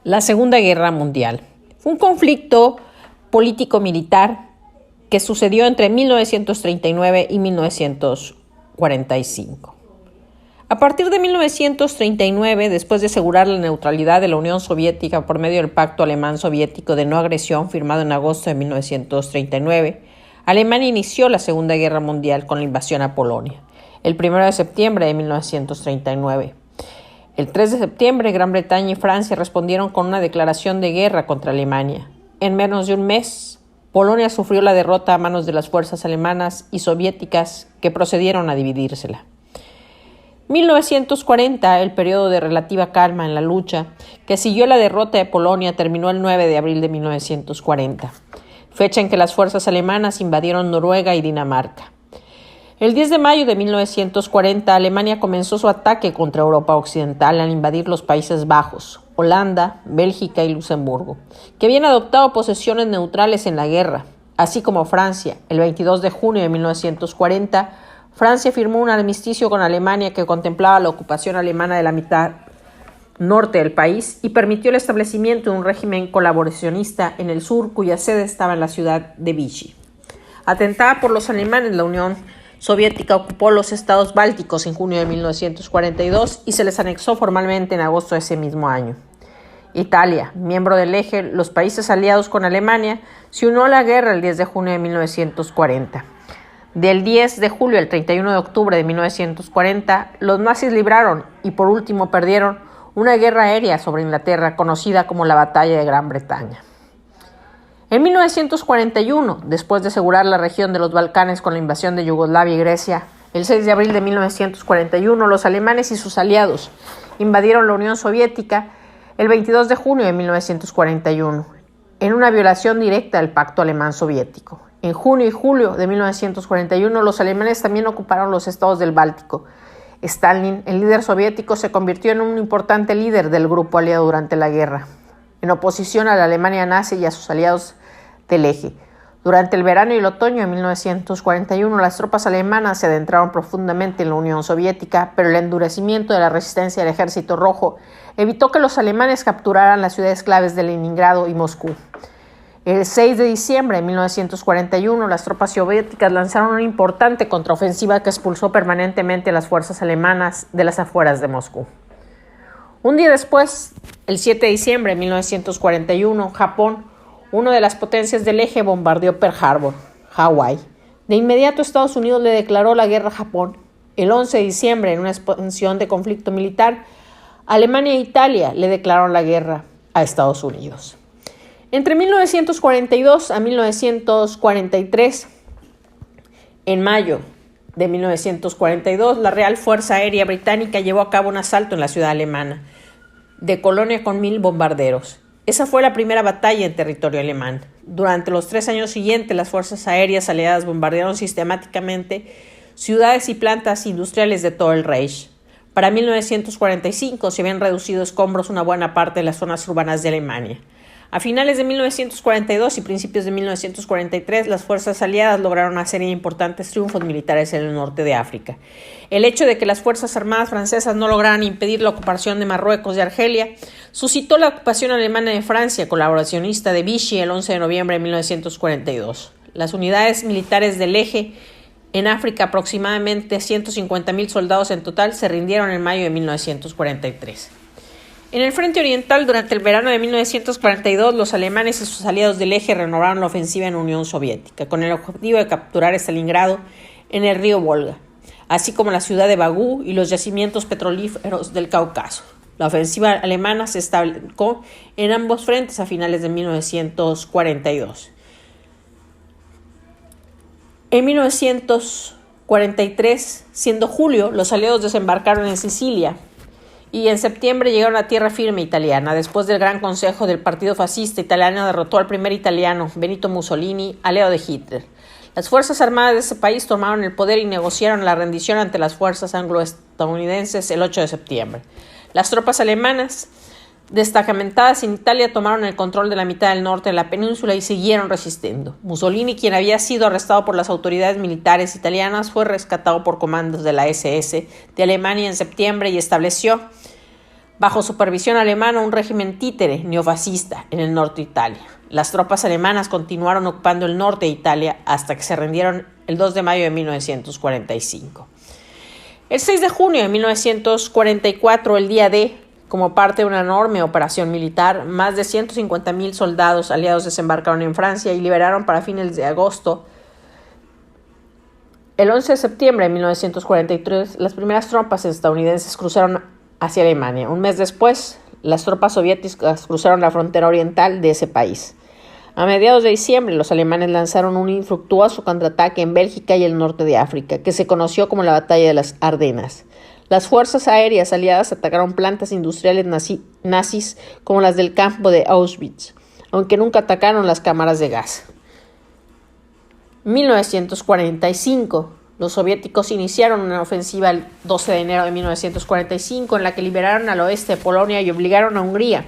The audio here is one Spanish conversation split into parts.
La Segunda Guerra Mundial. Fue un conflicto político-militar que sucedió entre 1939 y 1945. A partir de 1939, después de asegurar la neutralidad de la Unión Soviética por medio del Pacto Alemán-Soviético de No Agresión firmado en agosto de 1939, Alemania inició la Segunda Guerra Mundial con la invasión a Polonia, el 1 de septiembre de 1939. El 3 de septiembre, Gran Bretaña y Francia respondieron con una declaración de guerra contra Alemania. En menos de un mes, Polonia sufrió la derrota a manos de las fuerzas alemanas y soviéticas que procedieron a dividírsela. 1940, el periodo de relativa calma en la lucha que siguió la derrota de Polonia, terminó el 9 de abril de 1940, fecha en que las fuerzas alemanas invadieron Noruega y Dinamarca. El 10 de mayo de 1940, Alemania comenzó su ataque contra Europa Occidental al invadir los Países Bajos, Holanda, Bélgica y Luxemburgo, que habían adoptado posiciones neutrales en la guerra, así como Francia. El 22 de junio de 1940, Francia firmó un armisticio con Alemania que contemplaba la ocupación alemana de la mitad norte del país y permitió el establecimiento de un régimen colaboracionista en el sur, cuya sede estaba en la ciudad de Vichy. Atentada por los alemanes, la Unión Soviética ocupó los estados bálticos en junio de 1942 y se les anexó formalmente en agosto de ese mismo año. Italia, miembro del Eje, los países aliados con Alemania, se unió a la guerra el 10 de junio de 1940. Del 10 de julio al 31 de octubre de 1940, los nazis libraron y por último perdieron una guerra aérea sobre Inglaterra conocida como la Batalla de Gran Bretaña. En 1941, después de asegurar la región de los Balcanes con la invasión de Yugoslavia y Grecia, el 6 de abril de 1941, los alemanes y sus aliados invadieron la Unión Soviética el 22 de junio de 1941, en una violación directa del Pacto Alemán-Soviético. En junio y julio de 1941, los alemanes también ocuparon los estados del Báltico. Stalin, el líder soviético, se convirtió en un importante líder del grupo aliado durante la guerra, en oposición a la Alemania nazi y a sus aliados del Eje. Durante el verano y el otoño de 1941, las tropas alemanas se adentraron profundamente en la Unión Soviética, pero el endurecimiento de la resistencia del Ejército Rojo evitó que los alemanes capturaran las ciudades claves de Leningrado y Moscú. El 6 de diciembre de 1941, las tropas soviéticas lanzaron una importante contraofensiva que expulsó permanentemente a las fuerzas alemanas de las afueras de Moscú. Un día después, el 7 de diciembre de 1941, Japón, una de las potencias del Eje, bombardeó Pearl Harbor, Hawái. De inmediato, Estados Unidos le declaró la guerra a Japón. El 11 de diciembre, en una expansión de conflicto militar, Alemania e Italia le declararon la guerra a Estados Unidos. Entre 1942 a 1943, en mayo de 1942, la Real Fuerza Aérea Británica llevó a cabo un asalto en la ciudad alemana de Colonia con 1,000 bombarderos. Esa fue la primera batalla en territorio alemán. Durante los 3 años siguientes, las fuerzas aéreas aliadas bombardearon sistemáticamente ciudades y plantas industriales de todo el Reich. Para 1945 se habían reducido a escombros una buena parte de las zonas urbanas de Alemania. A finales de 1942 y principios de 1943, las fuerzas aliadas lograron una serie de importantes triunfos militares en el norte de África. El hecho de que las fuerzas armadas francesas no lograran impedir la ocupación de Marruecos y Argelia suscitó la ocupación alemana de Francia, colaboracionista de Vichy, el 11 de noviembre de 1942. Las unidades militares del Eje en África, aproximadamente 150,000 soldados en total, se rindieron en mayo de 1943. En el frente oriental, durante el verano de 1942, los alemanes y sus aliados del Eje renovaron la ofensiva en la Unión Soviética, con el objetivo de capturar Stalingrado en el río Volga, así como la ciudad de Bakú y los yacimientos petrolíferos del Cáucaso. La ofensiva alemana se estableció en ambos frentes a finales de 1942. En 1943, siendo julio, los aliados desembarcaron en Sicilia y en septiembre llegaron a tierra firme italiana. Después del Gran Consejo del Partido Fascista Italiano derrotó al primer italiano, Benito Mussolini, aliado de Hitler. Las fuerzas armadas de ese país tomaron el poder y negociaron la rendición ante las fuerzas anglo-estadounidenses el 8 de septiembre. Las tropas alemanas destacamentadas en Italia tomaron el control de la mitad del norte de la península y siguieron resistiendo. Mussolini, quien había sido arrestado por las autoridades militares italianas, fue rescatado por comandos de la SS de Alemania en septiembre y estableció bajo supervisión alemana, un régimen títere neofascista en el norte de Italia. Las tropas alemanas continuaron ocupando el norte de Italia hasta que se rindieron el 2 de mayo de 1945. El 6 de junio de 1944, el día D, como parte de una enorme operación militar, más de 150,000 soldados aliados desembarcaron en Francia y liberaron para fines de agosto. El 11 de septiembre de 1943, las primeras tropas estadounidenses cruzaron hacia Alemania. Un mes después, las tropas soviéticas cruzaron la frontera oriental de ese país. A mediados de diciembre, los alemanes lanzaron un infructuoso contraataque en Bélgica y el norte de África, que se conoció como la Batalla de las Ardenas. Las fuerzas aéreas aliadas atacaron plantas industriales nazis como las del campo de Auschwitz, aunque nunca atacaron las cámaras de gas. 1945. Los soviéticos iniciaron una ofensiva el 12 de enero de 1945 en la que liberaron al oeste de Polonia y obligaron a Hungría,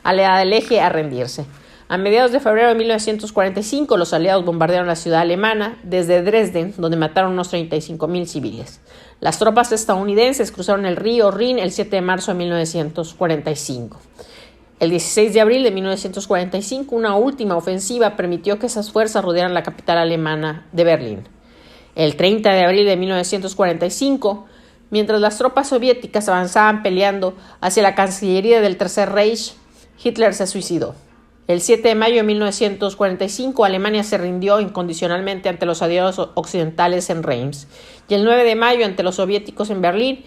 aliada del Eje, a rendirse. A mediados de febrero de 1945, los aliados bombardearon la ciudad alemana desde Dresden, donde mataron unos 35,000 civiles. Las tropas estadounidenses cruzaron el río Rin el 7 de marzo de 1945. El 16 de abril de 1945, una última ofensiva permitió que esas fuerzas rodearan la capital alemana de Berlín. El 30 de abril de 1945, mientras las tropas soviéticas avanzaban peleando hacia la Cancillería del Tercer Reich, Hitler se suicidó. El 7 de mayo de 1945, Alemania se rindió incondicionalmente ante los aliados occidentales en Reims, y el 9 de mayo ante los soviéticos en Berlín.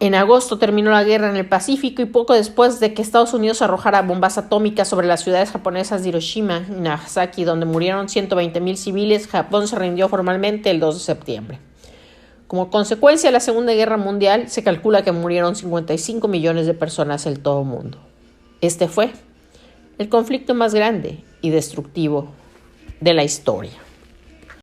En agosto terminó la guerra en el Pacífico y poco después de que Estados Unidos arrojara bombas atómicas sobre las ciudades japonesas de Hiroshima y Nagasaki, donde murieron 120,000 civiles, Japón se rindió formalmente el 2 de septiembre. Como consecuencia de la Segunda Guerra Mundial, se calcula que murieron 55 millones de personas en todo el mundo. Este fue el conflicto más grande y destructivo de la historia.